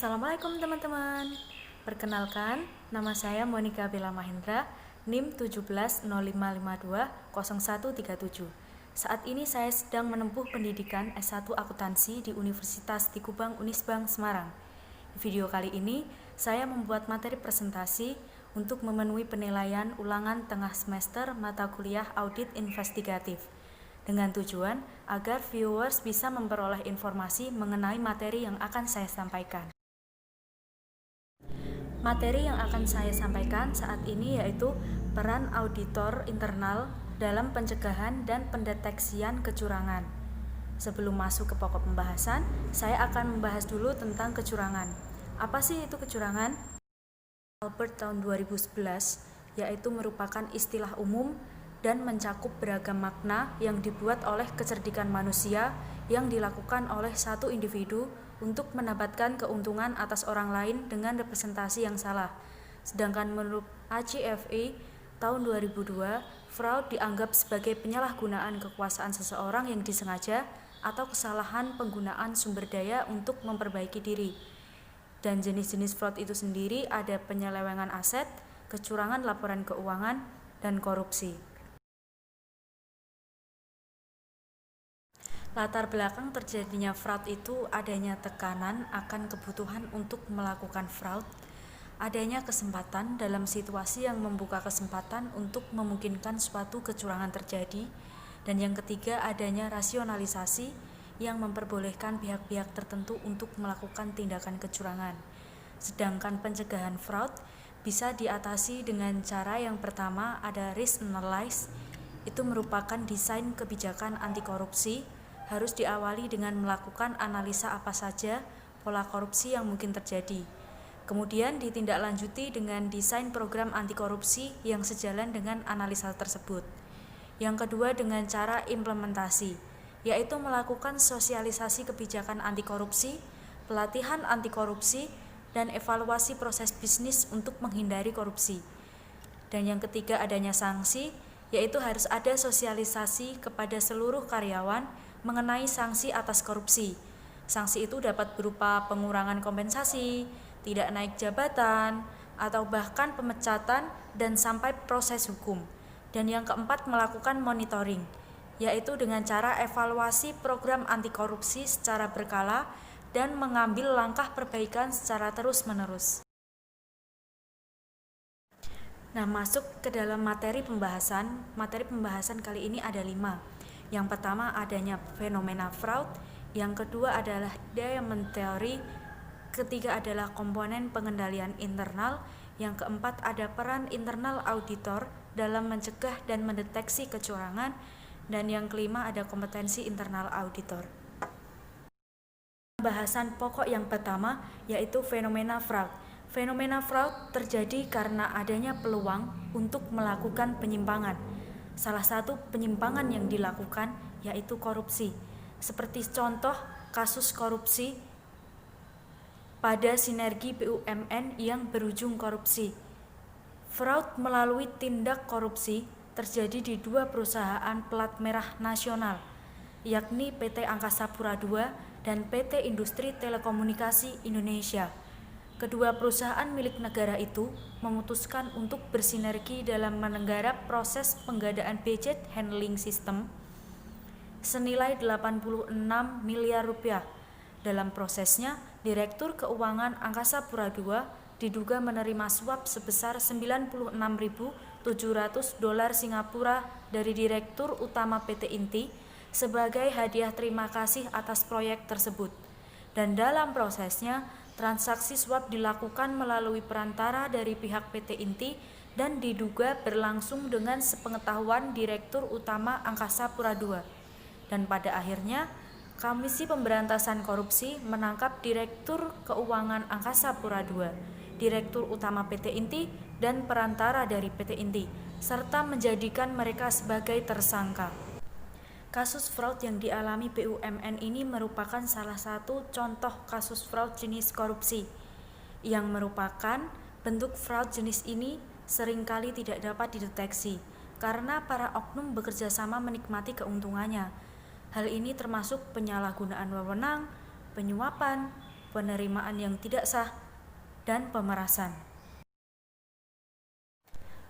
Assalamualaikum teman-teman. Perkenalkan, nama saya Monica Bella Mahendra, NIM 1705520137. Saat ini saya sedang menempuh pendidikan S1 Akuntansi di Universitas Tikubang Unisbank Semarang. Di video kali ini, saya membuat materi presentasi untuk memenuhi penilaian ulangan tengah semester mata kuliah Audit Investigatif, dengan tujuan agar viewers bisa memperoleh informasi mengenai materi yang akan saya sampaikan. Materi yang akan saya sampaikan saat ini yaitu peran auditor internal dalam pencegahan dan pendeteksian kecurangan. Sebelum masuk ke pokok pembahasan, saya akan membahas dulu tentang kecurangan. Apa sih itu kecurangan? Albert tahun 2011, yaitu merupakan istilah umum dan mencakup beragam makna yang dibuat oleh kecerdikan manusia yang dilakukan oleh satu individu untuk mendapatkan keuntungan atas orang lain dengan representasi yang salah. Sedangkan menurut ACFA tahun 2002, fraud dianggap sebagai penyalahgunaan kekuasaan seseorang yang disengaja atau kesalahan penggunaan sumber daya untuk memperbaiki diri. Dan jenis-jenis fraud itu sendiri ada penyelewengan aset, kecurangan laporan keuangan, dan korupsi. Latar belakang terjadinya fraud itu adanya tekanan akan kebutuhan untuk melakukan fraud, adanya kesempatan dalam situasi yang membuka kesempatan untuk memungkinkan suatu kecurangan terjadi, dan yang ketiga adanya rasionalisasi yang memperbolehkan pihak-pihak tertentu untuk melakukan tindakan kecurangan. Sedangkan pencegahan fraud bisa diatasi dengan cara yang pertama ada risk analysis, itu merupakan desain kebijakan anti korupsi, harus diawali dengan melakukan analisa apa saja pola korupsi yang mungkin terjadi. Kemudian ditindaklanjuti dengan desain program anti korupsi yang sejalan dengan analisa tersebut. Yang kedua dengan cara implementasi, yaitu melakukan sosialisasi kebijakan anti korupsi, pelatihan anti korupsi, dan evaluasi proses bisnis untuk menghindari korupsi. Dan yang ketiga adanya sanksi, yaitu harus ada sosialisasi kepada seluruh karyawan mengenai sanksi atas korupsi. Sanksi itu dapat berupa pengurangan kompensasi, tidak naik jabatan, atau bahkan pemecatan dan sampai proses hukum. Dan yang keempat melakukan monitoring, yaitu dengan cara evaluasi program anti korupsi secara berkala dan mengambil langkah perbaikan secara terus-menerus. Nah, masuk ke dalam materi pembahasan. Materi pembahasan kali ini ada 5. Yang pertama adanya fenomena fraud, yang kedua adalah diamond theory, ketiga adalah komponen pengendalian internal, yang keempat ada peran internal auditor dalam mencegah dan mendeteksi kecurangan, dan yang kelima ada kompetensi internal auditor. Pembahasan pokok yang pertama yaitu fenomena fraud. Fenomena fraud terjadi karena adanya peluang untuk melakukan penyimpangan. Salah satu penyimpangan yang dilakukan yaitu korupsi. Seperti contoh kasus korupsi pada sinergi BUMN yang berujung korupsi. Fraud melalui tindak korupsi terjadi di 2 perusahaan plat merah nasional, yakni PT Angkasa Pura II dan PT Industri Telekomunikasi Indonesia. Kedua perusahaan milik negara itu memutuskan untuk bersinergi dalam menenggarap proses penggadaan budget handling system senilai 86 miliar rupiah. Dalam prosesnya, Direktur Keuangan Angkasa Pura II diduga menerima suap sebesar 96.700 dolar Singapura dari Direktur Utama PT Inti sebagai hadiah terima kasih atas proyek tersebut. Dan dalam prosesnya, transaksi suap dilakukan melalui perantara dari pihak PT Inti dan diduga berlangsung dengan sepengetahuan Direktur Utama Angkasa Pura II. Dan pada akhirnya, Komisi Pemberantasan Korupsi menangkap Direktur Keuangan Angkasa Pura II, Direktur Utama PT Inti, dan perantara dari PT Inti, serta menjadikan mereka sebagai tersangka. Kasus fraud yang dialami BUMN ini merupakan salah satu contoh kasus fraud jenis korupsi, yang merupakan bentuk fraud jenis ini seringkali tidak dapat dideteksi karena para oknum bekerja sama menikmati keuntungannya. Hal ini termasuk penyalahgunaan wewenang, penyuapan, penerimaan yang tidak sah, dan pemerasan.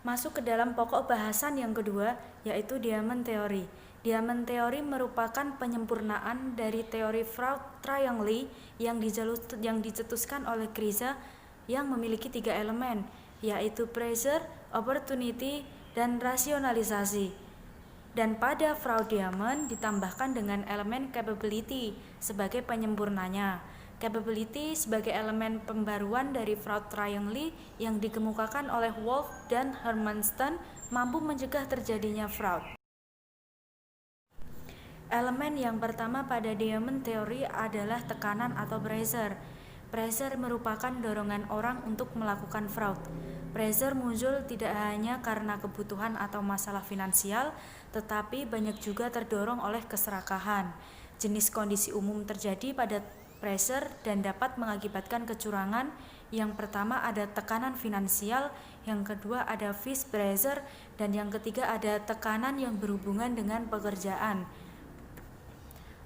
Masuk ke dalam pokok bahasan yang kedua, yaitu Diamond Theory. Diamond Theory merupakan penyempurnaan dari teori fraud triangle yang dicetuskan oleh Kriza yang memiliki 3 elemen, yaitu pressure, opportunity, dan rasionalisasi. Dan pada fraud diamond ditambahkan dengan elemen capability sebagai penyempurnanya. Capability sebagai elemen pembaruan dari fraud triangle yang dikemukakan oleh Wolff dan Hermansen mampu mencegah terjadinya fraud. Elemen yang pertama pada Diamond Theory adalah tekanan atau pressure. Pressure merupakan dorongan orang untuk melakukan fraud. Pressure muncul tidak hanya karena kebutuhan atau masalah finansial, tetapi banyak juga terdorong oleh keserakahan. Jenis kondisi umum terjadi pada pressure dan dapat mengakibatkan kecurangan. Yang pertama ada tekanan finansial, yang kedua ada fixed pressure, dan yang ketiga ada tekanan yang berhubungan dengan pekerjaan.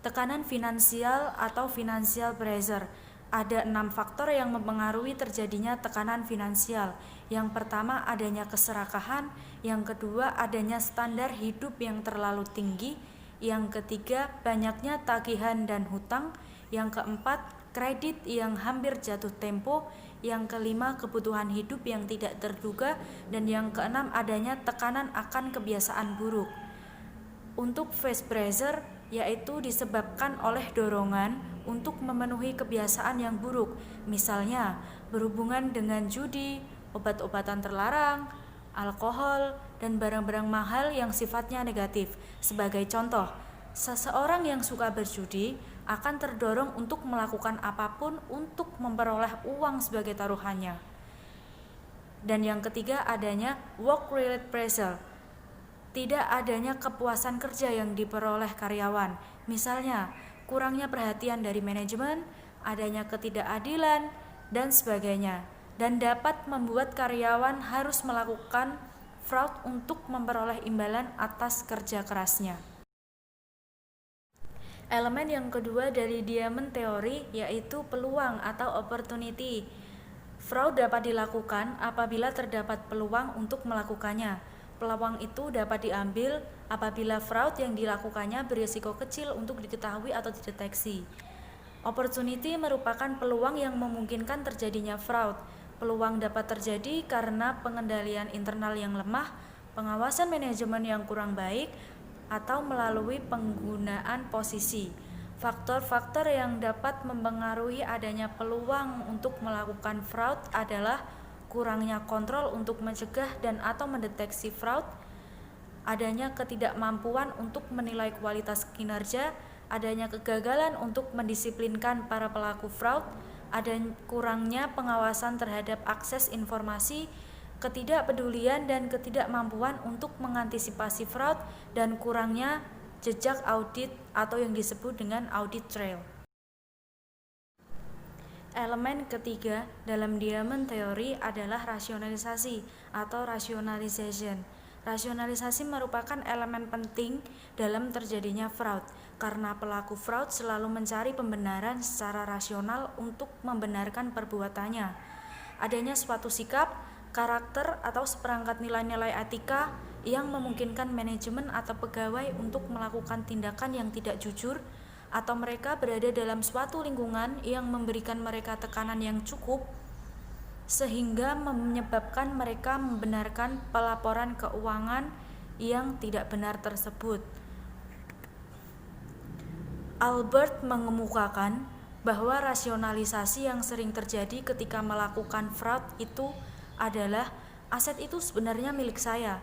Tekanan finansial atau financial pressure. Ada 6 faktor yang mempengaruhi terjadinya tekanan finansial. Yang pertama adanya keserakahan, yang kedua adanya standar hidup yang terlalu tinggi, yang ketiga banyaknya tagihan dan hutang, yang keempat kredit yang hampir jatuh tempo, yang kelima kebutuhan hidup yang tidak terduga, dan yang keenam adanya tekanan akan kebiasaan buruk. Untuk fixed pressure yaitu disebabkan oleh dorongan untuk memenuhi kebiasaan yang buruk, misalnya berhubungan dengan judi, obat-obatan terlarang, alkohol, dan barang-barang mahal yang sifatnya negatif. Sebagai contoh, seseorang yang suka berjudi akan terdorong untuk melakukan apapun untuk memperoleh uang sebagai taruhannya. Dan yang ketiga adanya work-related pressure. Tidak adanya kepuasan kerja yang diperoleh karyawan, misalnya kurangnya perhatian dari manajemen, adanya ketidakadilan, dan sebagainya, dan dapat membuat karyawan harus melakukan fraud untuk memperoleh imbalan atas kerja kerasnya. Elemen yang kedua dari Diamond Theory yaitu peluang atau opportunity. Fraud dapat dilakukan apabila terdapat peluang untuk melakukannya. Peluang itu dapat diambil apabila fraud yang dilakukannya berisiko kecil untuk diketahui atau dideteksi. Opportunity merupakan peluang yang memungkinkan terjadinya fraud. Peluang dapat terjadi karena pengendalian internal yang lemah, pengawasan manajemen yang kurang baik, atau melalui penggunaan posisi. Faktor-faktor yang dapat mempengaruhi adanya peluang untuk melakukan fraud adalah kurangnya kontrol untuk mencegah dan atau mendeteksi fraud, adanya ketidakmampuan untuk menilai kualitas kinerja, adanya kegagalan untuk mendisiplinkan para pelaku fraud, ada kurangnya pengawasan terhadap akses informasi, ketidakpedulian dan ketidakmampuan untuk mengantisipasi fraud, dan kurangnya jejak audit atau yang disebut dengan audit trail. Elemen ketiga dalam Diamond Theory adalah rasionalisasi atau rationalization. Rasionalisasi merupakan elemen penting dalam terjadinya fraud, karena pelaku fraud selalu mencari pembenaran secara rasional untuk membenarkan perbuatannya. Adanya suatu sikap, karakter, atau seperangkat nilai-nilai etika yang memungkinkan manajemen atau pegawai untuk melakukan tindakan yang tidak jujur, atau mereka berada dalam suatu lingkungan yang memberikan mereka tekanan yang cukup sehingga menyebabkan mereka membenarkan pelaporan keuangan yang tidak benar tersebut. Albert mengemukakan bahwa rasionalisasi yang sering terjadi ketika melakukan fraud itu adalah aset itu sebenarnya milik saya.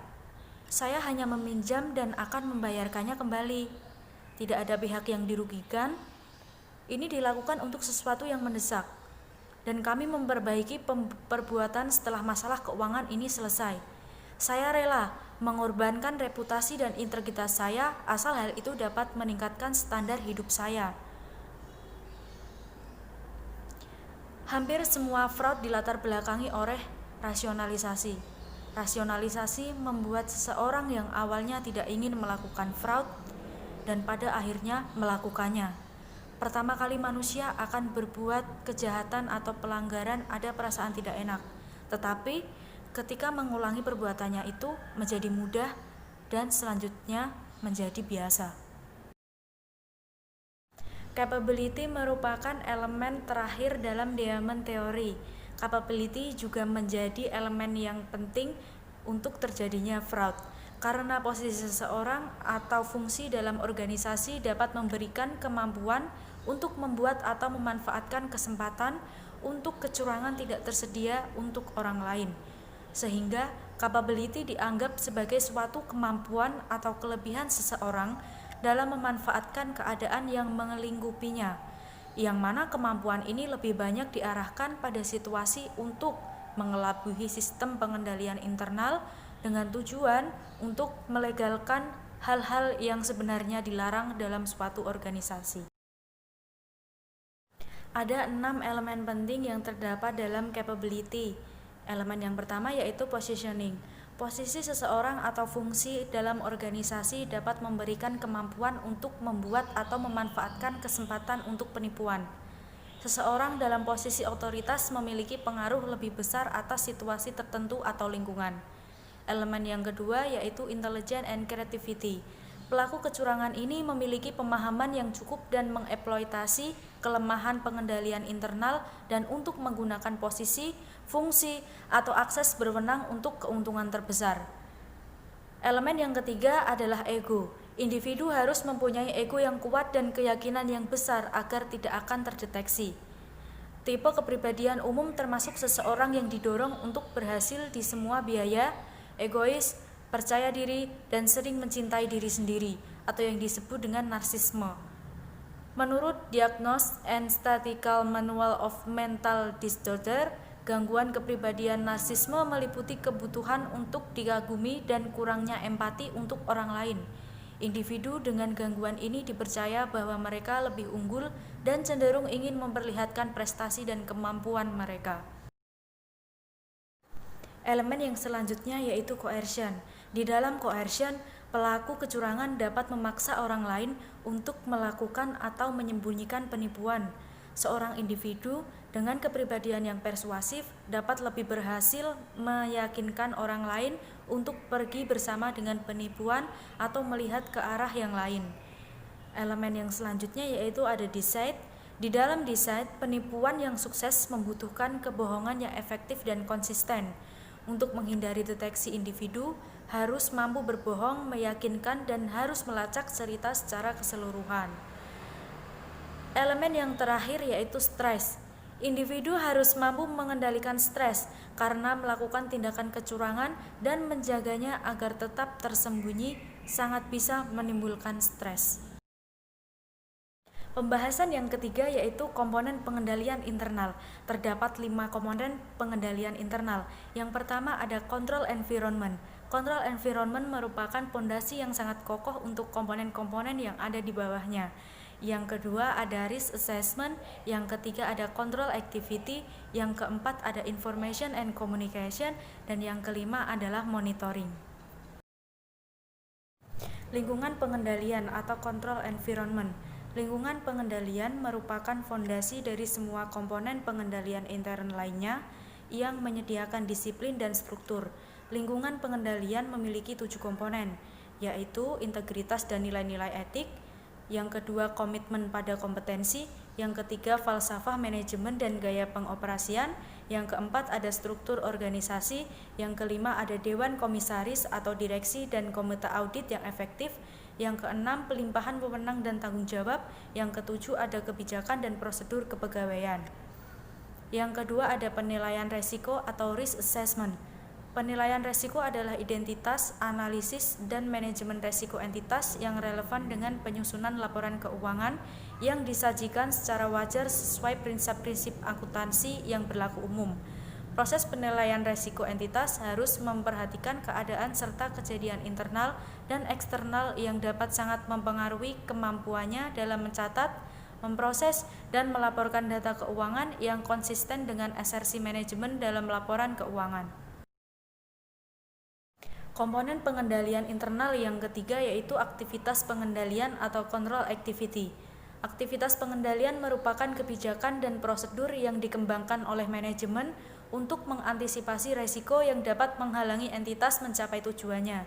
Saya hanya meminjam dan akan membayarkannya kembali. Tidak ada pihak yang dirugikan. Ini dilakukan untuk sesuatu yang mendesak, dan kami memperbaiki perbuatan setelah masalah keuangan ini selesai. Saya rela mengorbankan reputasi dan integritas saya asal hal itu dapat meningkatkan standar hidup saya. Hampir semua fraud dilatar belakangi oleh rasionalisasi. Rasionalisasi membuat seseorang yang awalnya tidak ingin melakukan fraud dan pada akhirnya melakukannya. Pertama kali manusia akan berbuat kejahatan atau pelanggaran, ada perasaan tidak enak. Tetapi ketika mengulangi perbuatannya itu menjadi mudah dan selanjutnya menjadi biasa. Capability merupakan elemen terakhir dalam diamond theory. Capability juga menjadi elemen yang penting untuk terjadinya fraud, karena posisi seseorang atau fungsi dalam organisasi dapat memberikan kemampuan untuk membuat atau memanfaatkan kesempatan untuk kecurangan tidak tersedia untuk orang lain, sehingga capability dianggap sebagai suatu kemampuan atau kelebihan seseorang dalam memanfaatkan keadaan yang melingkupinya, yang mana kemampuan ini lebih banyak diarahkan pada situasi untuk mengelabui sistem pengendalian internal dengan tujuan untuk melegalkan hal-hal yang sebenarnya dilarang dalam suatu organisasi. Ada 6 elemen penting yang terdapat dalam capability. Elemen yang pertama yaitu positioning. Posisi seseorang atau fungsi dalam organisasi dapat memberikan kemampuan untuk membuat atau memanfaatkan kesempatan untuk penipuan. Seseorang dalam posisi otoritas memiliki pengaruh lebih besar atas situasi tertentu atau lingkungan. Elemen yang kedua yaitu intelligence and creativity. Pelaku kecurangan ini memiliki pemahaman yang cukup dan mengeksploitasi kelemahan pengendalian internal dan untuk menggunakan posisi, fungsi, atau akses berwenang untuk keuntungan terbesar. Elemen yang ketiga adalah ego. Individu harus mempunyai ego yang kuat dan keyakinan yang besar agar tidak akan terdeteksi. Tipe kepribadian umum termasuk seseorang yang didorong untuk berhasil di semua biaya, egois, percaya diri, dan sering mencintai diri sendiri, atau yang disebut dengan narsisme. Menurut Diagnosis and Statistical Manual of Mental Disorder, gangguan kepribadian narsisme meliputi kebutuhan untuk dikagumi dan kurangnya empati untuk orang lain. Individu dengan gangguan ini dipercaya bahwa mereka lebih unggul dan cenderung ingin memperlihatkan prestasi dan kemampuan mereka. Elemen yang selanjutnya yaitu coercion. Di dalam coercion, pelaku kecurangan dapat memaksa orang lain untuk melakukan atau menyembunyikan penipuan. Seorang individu dengan kepribadian yang persuasif dapat lebih berhasil meyakinkan orang lain untuk pergi bersama dengan penipuan atau melihat ke arah yang lain. Elemen yang selanjutnya yaitu ada deceit. Di dalam deceit, penipuan yang sukses membutuhkan kebohongan yang efektif dan konsisten. Untuk menghindari deteksi, individu harus mampu berbohong, meyakinkan, dan harus melacak cerita secara keseluruhan. Elemen yang terakhir yaitu stres. Individu harus mampu mengendalikan stres karena melakukan tindakan kecurangan dan menjaganya agar tetap tersembunyi sangat bisa menimbulkan stres. Pembahasan yang ketiga yaitu komponen pengendalian internal. Terdapat 5 komponen pengendalian internal. Yang pertama ada control environment. Control environment merupakan pondasi yang sangat kokoh untuk komponen-komponen yang ada di bawahnya. Yang kedua ada risk assessment, yang ketiga ada control activity, yang keempat ada information and communication, dan yang kelima adalah monitoring. Lingkungan pengendalian atau control environment. Lingkungan pengendalian merupakan fondasi dari semua komponen pengendalian intern lainnya yang menyediakan disiplin dan struktur. Lingkungan pengendalian memiliki 7 komponen, yaitu integritas dan nilai-nilai etik, yang kedua komitmen pada kompetensi, yang ketiga falsafah manajemen dan gaya pengoperasian, yang keempat ada struktur organisasi, yang kelima ada dewan komisaris atau direksi dan komite audit yang efektif, yang keenam pelimpahan wewenang dan tanggung jawab, yang ketujuh ada kebijakan dan prosedur kepegawaian. Yang kedua ada penilaian resiko atau risk assessment. Penilaian resiko adalah identitas, analisis, dan manajemen resiko entitas yang relevan dengan penyusunan laporan keuangan yang disajikan secara wajar sesuai prinsip-prinsip akuntansi yang berlaku umum. Proses penilaian resiko entitas harus memperhatikan keadaan serta kejadian internal dan eksternal yang dapat sangat mempengaruhi kemampuannya dalam mencatat, memproses, dan melaporkan data keuangan yang konsisten dengan asersi manajemen dalam laporan keuangan. Komponen pengendalian internal yang ketiga yaitu aktivitas pengendalian atau control activity. Aktivitas pengendalian merupakan kebijakan dan prosedur yang dikembangkan oleh manajemen untuk mengantisipasi risiko yang dapat menghalangi entitas mencapai tujuannya.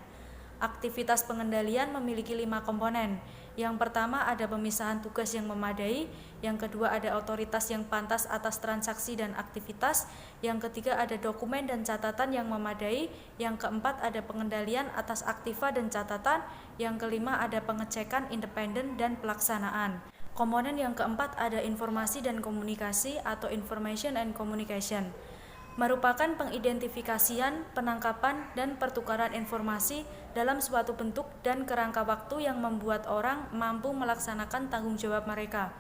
Aktivitas pengendalian memiliki 5 komponen. Yang pertama ada pemisahan tugas yang memadai, yang kedua ada otoritas yang pantas atas transaksi dan aktivitas, yang ketiga ada dokumen dan catatan yang memadai, yang keempat ada pengendalian atas aktiva dan catatan, yang kelima ada pengecekan independen dan pelaksanaan. Komponen yang keempat ada informasi dan komunikasi atau information and communication. Merupakan pengidentifikasian, penangkapan, dan pertukaran informasi dalam suatu bentuk dan kerangka waktu yang membuat orang mampu melaksanakan tanggung jawab mereka.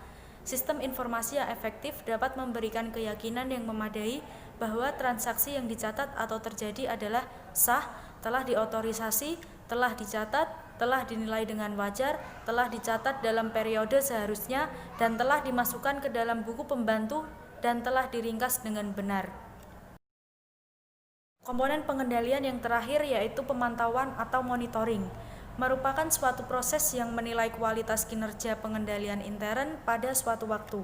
Sistem informasi yang efektif dapat memberikan keyakinan yang memadai bahwa transaksi yang dicatat atau terjadi adalah sah, telah diotorisasi, telah dicatat, telah dinilai dengan wajar, telah dicatat dalam periode seharusnya, dan telah dimasukkan ke dalam buku pembantu dan telah diringkas dengan benar. Komponen pengendalian yang terakhir yaitu pemantauan atau monitoring, merupakan suatu proses yang menilai kualitas kinerja pengendalian intern pada suatu waktu.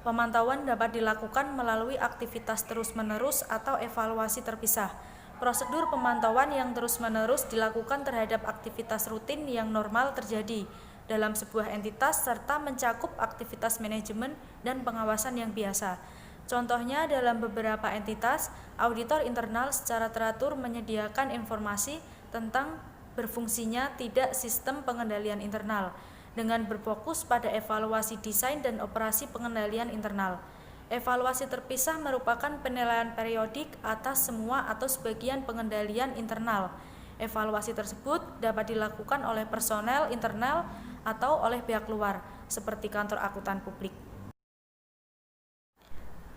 Pemantauan dapat dilakukan melalui aktivitas terus-menerus atau evaluasi terpisah. Prosedur pemantauan yang terus-menerus dilakukan terhadap aktivitas rutin yang normal terjadi dalam sebuah entitas serta mencakup aktivitas manajemen dan pengawasan yang biasa. Contohnya, dalam beberapa entitas, auditor internal secara teratur menyediakan informasi tentang berfungsinya tidak sistem pengendalian internal, dengan berfokus pada evaluasi desain dan operasi pengendalian internal. Evaluasi terpisah merupakan penilaian periodik atas semua atau sebagian pengendalian internal. Evaluasi tersebut dapat dilakukan oleh personel internal atau oleh pihak luar, seperti kantor akuntan publik.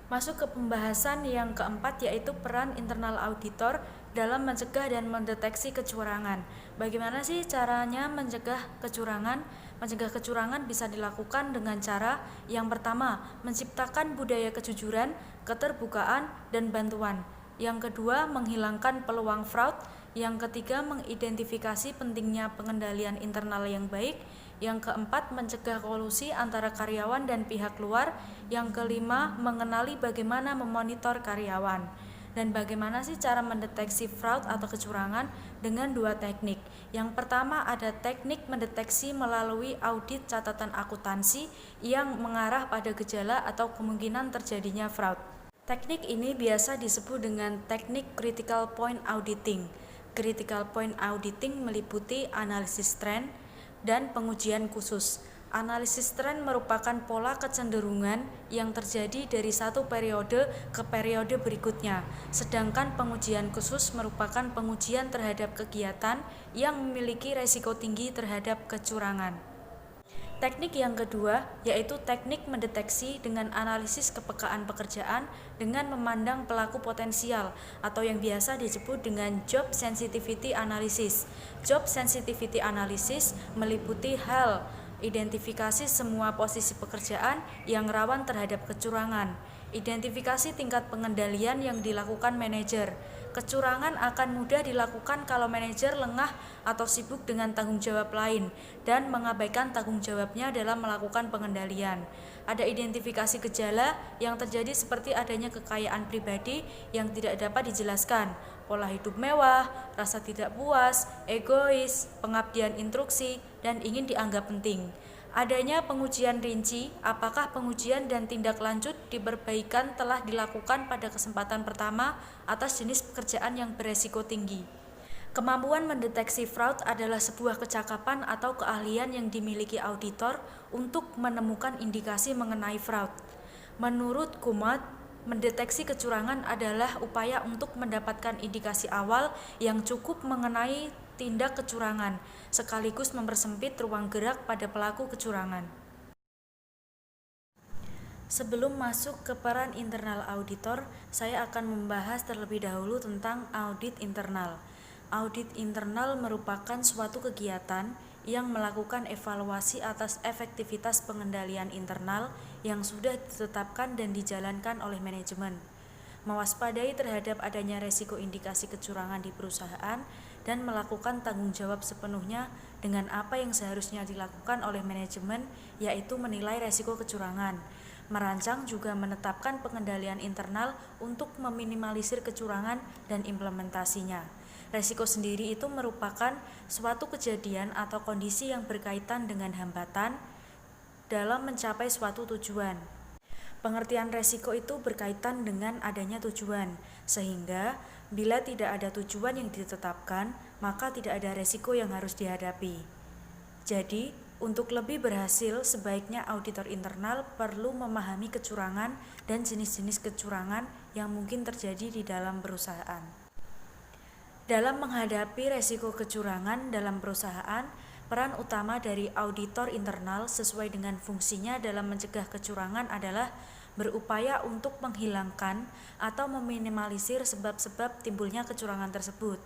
Masuk ke pembahasan yang keempat yaitu peran internal auditor dalam mencegah dan mendeteksi kecurangan. Bagaimana sih caranya mencegah kecurangan? Mencegah kecurangan bisa dilakukan dengan cara yang pertama, menciptakan budaya kejujuran, keterbukaan, dan bantuan. Yang kedua, menghilangkan peluang fraud. Yang ketiga, mengidentifikasi pentingnya pengendalian internal yang baik. Yang keempat, mencegah kolusi antara karyawan dan pihak luar. Yang kelima, mengenali bagaimana memonitor karyawan. Dan bagaimana sih cara mendeteksi fraud atau kecurangan? Dengan dua teknik. Yang pertama ada teknik mendeteksi melalui audit catatan akuntansi yang mengarah pada gejala atau kemungkinan terjadinya fraud. Teknik ini biasa disebut dengan teknik critical point auditing. Critical point auditing meliputi analisis tren dan pengujian khusus. Analisis tren merupakan pola kecenderungan yang terjadi dari satu periode ke periode berikutnya, sedangkan pengujian khusus merupakan pengujian terhadap kegiatan yang memiliki risiko tinggi terhadap kecurangan. Teknik yang kedua yaitu teknik mendeteksi dengan analisis kepekaan pekerjaan dengan memandang pelaku potensial atau yang biasa disebut dengan job sensitivity analysis. Job sensitivity analysis meliputi hal identifikasi semua posisi pekerjaan yang rawan terhadap kecurangan. Identifikasi tingkat pengendalian yang dilakukan manajer. Kecurangan akan mudah dilakukan kalau manajer lengah atau sibuk dengan tanggung jawab lain dan mengabaikan tanggung jawabnya dalam melakukan pengendalian. Ada identifikasi gejala yang terjadi seperti adanya kekayaan pribadi yang tidak dapat dijelaskan, pola hidup mewah, rasa tidak puas, egois, pengabdian instruksi, dan ingin dianggap penting. Adanya pengujian rinci, apakah pengujian dan tindak lanjut diperbaikan telah dilakukan pada kesempatan pertama atas jenis pekerjaan yang beresiko tinggi. Kemampuan mendeteksi fraud adalah sebuah kecakapan atau keahlian yang dimiliki auditor untuk menemukan indikasi mengenai fraud. Menurut Kumat, mendeteksi kecurangan adalah upaya untuk mendapatkan indikasi awal yang cukup mengenai tindak kecurangan, sekaligus mempersempit ruang gerak pada pelaku kecurangan. Sebelum masuk ke peran internal auditor, saya akan membahas terlebih dahulu tentang audit internal. Audit internal merupakan suatu kegiatan yang melakukan evaluasi atas efektivitas pengendalian internal yang sudah ditetapkan dan dijalankan oleh manajemen. mewaspadai terhadap adanya resiko indikasi kecurangan di perusahaan, dan melakukan tanggung jawab sepenuhnya dengan apa yang seharusnya dilakukan oleh manajemen, yaitu menilai resiko kecurangan. Merancang juga menetapkan pengendalian internal untuk meminimalisir kecurangan dan implementasinya. Resiko sendiri itu merupakan suatu kejadian atau kondisi yang berkaitan dengan hambatan dalam mencapai suatu tujuan. Pengertian resiko itu berkaitan dengan adanya tujuan, sehingga bila tidak ada tujuan yang ditetapkan, maka tidak ada resiko yang harus dihadapi. Jadi, untuk lebih berhasil, sebaiknya auditor internal perlu memahami kecurangan dan jenis-jenis kecurangan yang mungkin terjadi di dalam perusahaan. Dalam menghadapi resiko kecurangan dalam perusahaan, peran utama dari auditor internal sesuai dengan fungsinya dalam mencegah kecurangan adalah berupaya untuk menghilangkan atau meminimalisir sebab-sebab timbulnya kecurangan tersebut.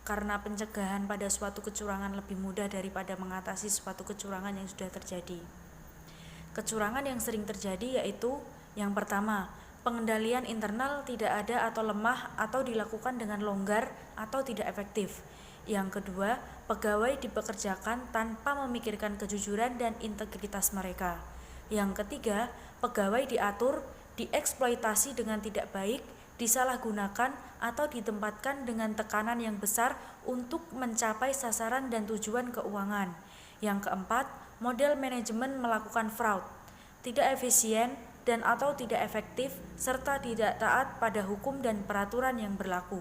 Karena pencegahan pada suatu kecurangan lebih mudah daripada mengatasi suatu kecurangan yang sudah terjadi. Kecurangan yang sering terjadi yaitu yang pertama, pengendalian internal tidak ada atau lemah atau dilakukan dengan longgar atau tidak efektif. Yang kedua, pegawai dipekerjakan tanpa memikirkan kejujuran dan integritas mereka. Yang ketiga, pegawai diatur, dieksploitasi dengan tidak baik, disalahgunakan atau ditempatkan dengan tekanan yang besar untuk mencapai sasaran dan tujuan keuangan. Yang keempat, model manajemen melakukan fraud, tidak efisien dan atau tidak efektif serta tidak taat pada hukum dan peraturan yang berlaku.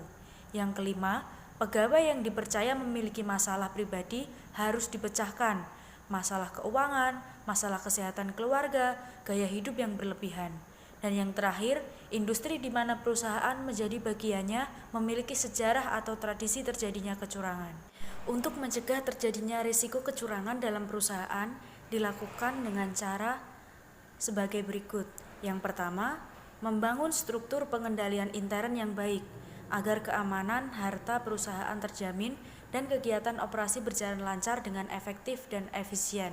Yang kelima, pegawai yang dipercaya memiliki masalah pribadi harus dipecahkan, masalah keuangan, masalah kesehatan keluarga, gaya hidup yang berlebihan. Dan yang terakhir, industri di mana perusahaan menjadi bagiannya memiliki sejarah atau tradisi terjadinya kecurangan. Untuk mencegah terjadinya risiko kecurangan dalam perusahaan dilakukan dengan cara sebagai berikut. Yang pertama, membangun struktur pengendalian intern yang baik agar keamanan harta perusahaan terjamin dan kegiatan operasi berjalan lancar dengan efektif dan efisien.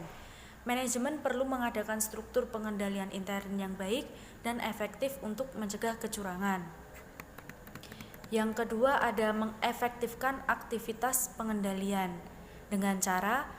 Manajemen perlu mengadakan struktur pengendalian intern yang baik dan efektif untuk mencegah kecurangan. Yang kedua ada mengefektifkan aktivitas pengendalian dengan cara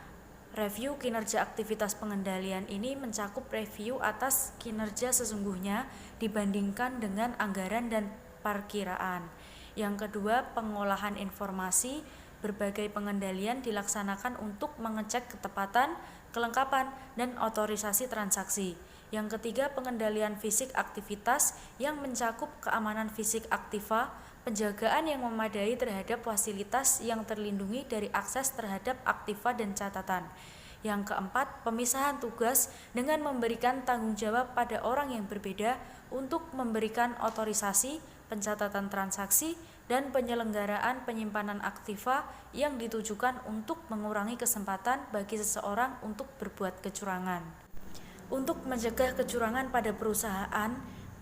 review kinerja aktivitas pengendalian ini mencakup review atas kinerja sesungguhnya dibandingkan dengan anggaran dan perkiraan. Yang kedua, pengolahan informasi berbagai pengendalian dilaksanakan untuk mengecek ketepatan, kelengkapan, dan otorisasi transaksi. Yang ketiga, pengendalian fisik aktivitas yang mencakup keamanan fisik aktiva, penjagaan yang memadai terhadap fasilitas yang terlindungi dari akses terhadap aktiva dan catatan. Yang keempat, pemisahan tugas dengan memberikan tanggung jawab pada orang yang berbeda untuk memberikan otorisasi, pencatatan transaksi, dan penyelenggaraan penyimpanan aktiva yang ditujukan untuk mengurangi kesempatan bagi seseorang untuk berbuat kecurangan. Untuk mencegah kecurangan pada perusahaan,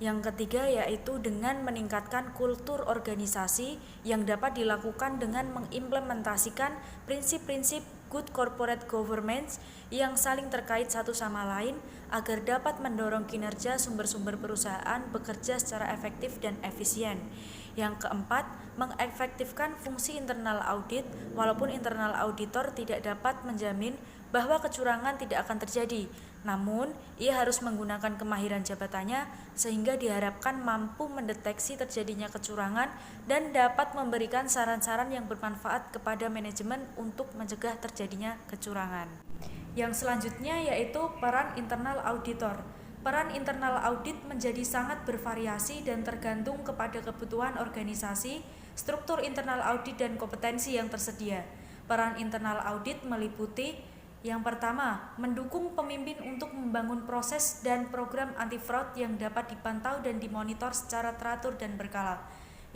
yang ketiga yaitu dengan meningkatkan kultur organisasi yang dapat dilakukan dengan mengimplementasikan prinsip-prinsip good corporate governance yang saling terkait satu sama lain agar dapat mendorong kinerja sumber-sumber perusahaan bekerja secara efektif dan efisien. Yang keempat, mengefektifkan fungsi internal audit walaupun internal auditor tidak dapat menjamin bahwa kecurangan tidak akan terjadi. Namun, ia harus menggunakan kemahiran jabatannya sehingga diharapkan mampu mendeteksi terjadinya kecurangan dan dapat memberikan saran-saran yang bermanfaat kepada manajemen untuk mencegah terjadinya kecurangan. Yang selanjutnya yaitu peran internal auditor. Peran internal audit menjadi sangat bervariasi dan tergantung kepada kebutuhan organisasi, struktur internal audit dan kompetensi yang tersedia. Peran internal audit meliputi yang pertama, mendukung pemimpin untuk membangun proses dan program anti-fraud yang dapat dipantau dan dimonitor secara teratur dan berkala.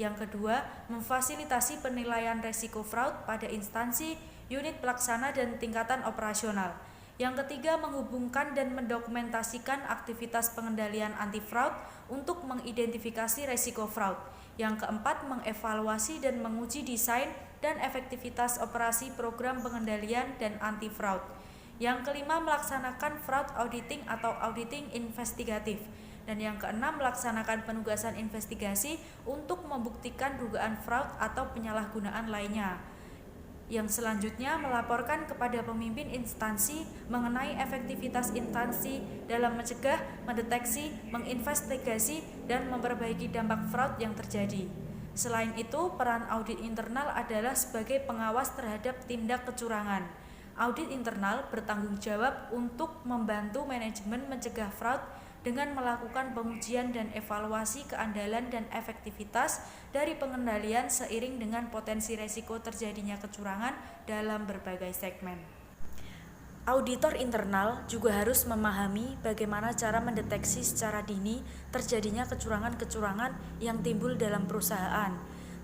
Yang kedua, memfasilitasi penilaian resiko fraud pada instansi, unit pelaksana, dan tingkatan operasional. Yang ketiga, menghubungkan dan mendokumentasikan aktivitas pengendalian anti-fraud untuk mengidentifikasi resiko fraud. Yang keempat, mengevaluasi dan menguji desain dan efektivitas operasi program pengendalian dan anti-fraud. Yang kelima, melaksanakan fraud auditing atau auditing investigatif Dan yang keenam, melaksanakan penugasan investigasi untuk membuktikan dugaan fraud atau penyalahgunaan lainnya. Yang selanjutnya, melaporkan kepada pemimpin instansi mengenai efektivitas instansi dalam mencegah, mendeteksi, menginvestigasi, dan memperbaiki dampak fraud yang terjadi. Selain itu, peran audit internal adalah sebagai pengawas terhadap tindak kecurangan. Audit internal bertanggung jawab untuk membantu manajemen mencegah fraud dengan melakukan pengujian dan evaluasi keandalan dan efektivitas dari pengendalian seiring dengan potensi resiko terjadinya kecurangan dalam berbagai segmen. Auditor internal juga harus memahami bagaimana cara mendeteksi secara dini terjadinya kecurangan-kecurangan yang timbul dalam perusahaan.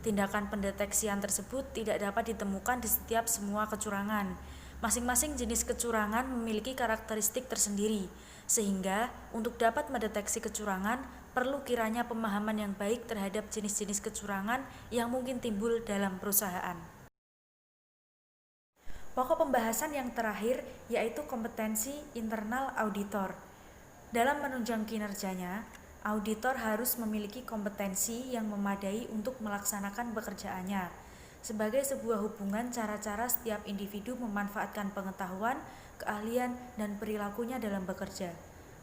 Tindakan pendeteksian tersebut tidak dapat ditemukan di setiap semua kecurangan. Masing-masing jenis kecurangan memiliki karakteristik tersendiri, sehingga untuk dapat mendeteksi kecurangan perlu kiranya pemahaman yang baik terhadap jenis-jenis kecurangan yang mungkin timbul dalam perusahaan. Pokok pembahasan yang terakhir yaitu kompetensi internal auditor. Dalam menunjang kinerjanya, auditor harus memiliki kompetensi yang memadai untuk melaksanakan pekerjaannya. Sebagai sebuah hubungan cara-cara setiap individu memanfaatkan pengetahuan, keahlian, dan perilakunya dalam bekerja.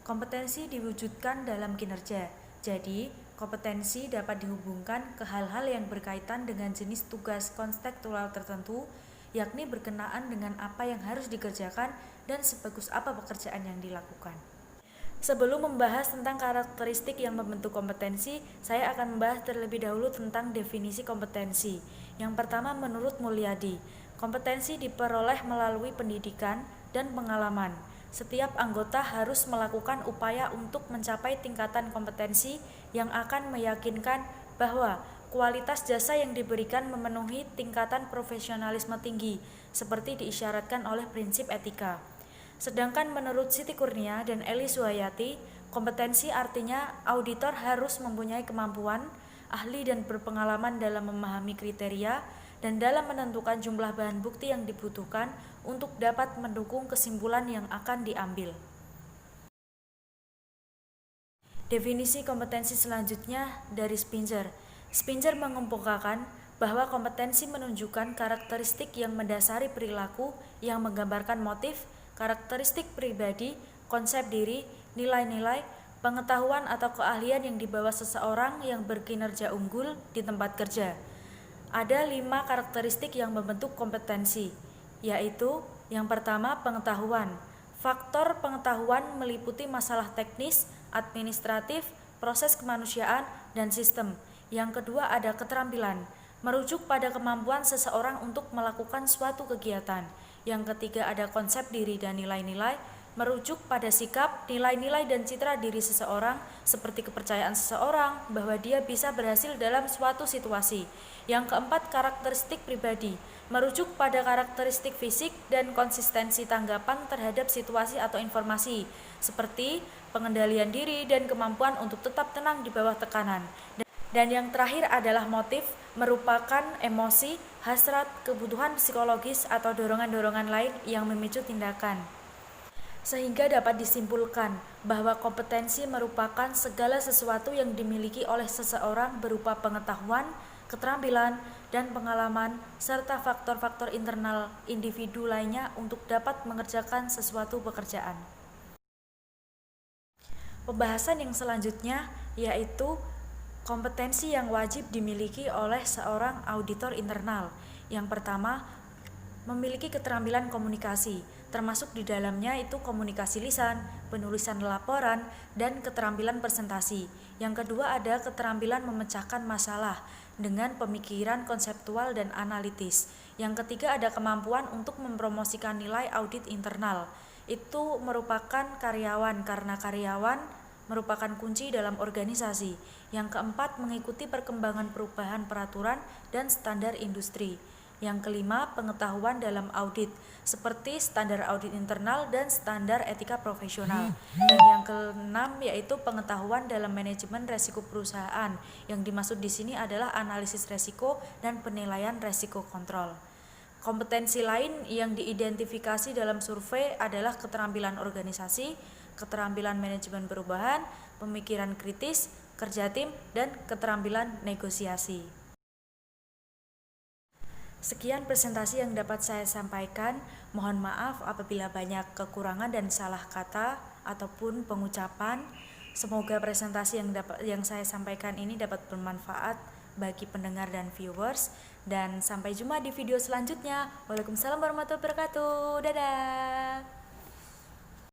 Kompetensi diwujudkan dalam kinerja. Jadi, kompetensi dapat dihubungkan ke hal-hal yang berkaitan dengan jenis tugas konstekstual tertentu, yakni berkenaan dengan apa yang harus dikerjakan dan sebagus apa pekerjaan yang dilakukan. Sebelum membahas tentang karakteristik yang membentuk kompetensi, saya akan membahas terlebih dahulu tentang definisi kompetensi. Yang pertama, menurut Mulyadi, kompetensi diperoleh melalui pendidikan dan pengalaman. Setiap anggota harus melakukan upaya untuk mencapai tingkatan kompetensi yang akan meyakinkan bahwa kualitas jasa yang diberikan memenuhi tingkatan profesionalisme tinggi, seperti diisyaratkan oleh prinsip etika. Sedangkan menurut Siti Kurnia dan Eli Suhayati, kompetensi artinya auditor harus mempunyai kemampuan, ahli dan berpengalaman dalam memahami kriteria dan dalam menentukan jumlah bahan bukti yang dibutuhkan untuk dapat mendukung kesimpulan yang akan diambil. Definisi kompetensi selanjutnya dari Spinger. Spinger mengemukakan bahwa kompetensi menunjukkan karakteristik yang mendasari perilaku yang menggambarkan motif, karakteristik pribadi, konsep diri, nilai-nilai, pengetahuan atau keahlian yang dibawa seseorang yang berkinerja unggul di tempat kerja. Ada 5 karakteristik yang membentuk kompetensi, yaitu yang pertama, pengetahuan. Faktor pengetahuan meliputi masalah teknis, administratif, proses kemanusiaan, dan sistem. Yang kedua ada keterampilan, merujuk pada kemampuan seseorang untuk melakukan suatu kegiatan. Yang ketiga ada konsep diri dan nilai-nilai, merujuk pada sikap, nilai-nilai dan citra diri seseorang seperti kepercayaan seseorang bahwa dia bisa berhasil dalam suatu situasi. Yang keempat karakteristik pribadi, merujuk pada karakteristik fisik dan konsistensi tanggapan terhadap situasi atau informasi seperti pengendalian diri dan kemampuan untuk tetap tenang di bawah tekanan. Dan yang terakhir adalah motif, merupakan emosi, hasrat, kebutuhan psikologis atau dorongan-dorongan lain yang memicu tindakan. Sehingga dapat disimpulkan bahwa kompetensi merupakan segala sesuatu yang dimiliki oleh seseorang berupa pengetahuan, keterampilan, dan pengalaman, serta faktor-faktor internal individu lainnya untuk dapat mengerjakan sesuatu pekerjaan. Pembahasan yang selanjutnya yaitu kompetensi yang wajib dimiliki oleh seorang auditor internal. Yang pertama, memiliki keterampilan komunikasi, termasuk di dalamnya itu komunikasi lisan, penulisan laporan, dan keterampilan presentasi. Yang kedua ada keterampilan memecahkan masalah dengan pemikiran konseptual dan analitis. Yang ketiga ada kemampuan untuk mempromosikan nilai audit internal. Itu merupakan karyawan karena karyawan merupakan kunci dalam organisasi. Yang keempat, mengikuti perkembangan perubahan peraturan dan standar industri. Yang kelima, pengetahuan dalam audit, seperti standar audit internal dan standar etika profesional. Dan yang keenam yaitu pengetahuan dalam manajemen resiko perusahaan. Yang dimaksud di sini adalah analisis resiko dan penilaian resiko kontrol. Kompetensi lain yang diidentifikasi dalam survei adalah keterampilan organisasi, keterampilan manajemen perubahan, pemikiran kritis, kerja tim, dan keterampilan negosiasi. Sekian presentasi yang dapat saya sampaikan. Mohon maaf apabila banyak kekurangan dan salah kata ataupun pengucapan. Semoga presentasi yang saya sampaikan ini dapat bermanfaat bagi pendengar dan viewers. Dan sampai jumpa di video selanjutnya. Waalaikumsalam warahmatullahi wabarakatuh. Dadah.